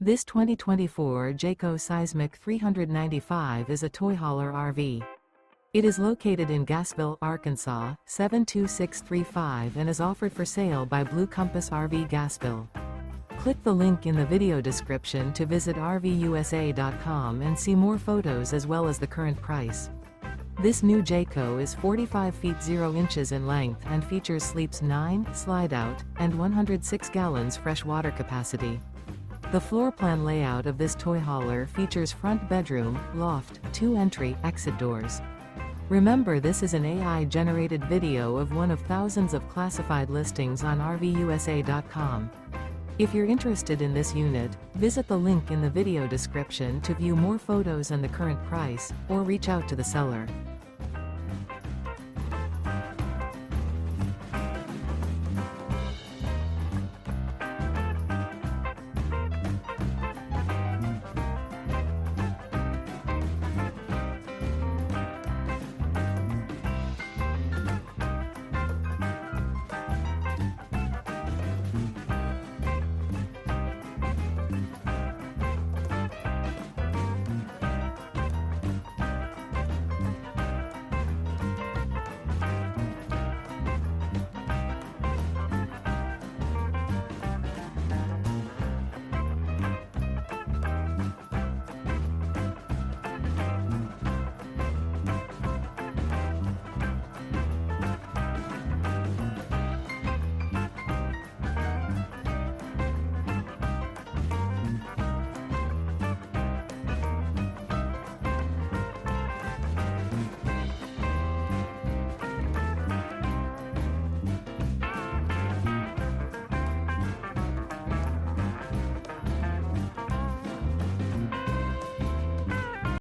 This 2024 Jayco Seismic 395 is a toy hauler RV. It is located in Gassville, Arkansas, 72635 and is offered for sale by Blue Compass RV Gassville. Click the link in the video description to visit RVUSA.com and see more photos as well as the current price. This new Jayco is 45 feet 0 inches in length and features sleeps 9, slide-out, and 106 gallons fresh water capacity. The floor plan layout of this toy hauler features front bedroom, loft, 2 entry, exit doors. Remember, this is an AI-generated video of one of thousands of classified listings on RVUSA.com. If you're interested in this unit, visit the link in the video description to view more photos and the current price, or reach out to the seller.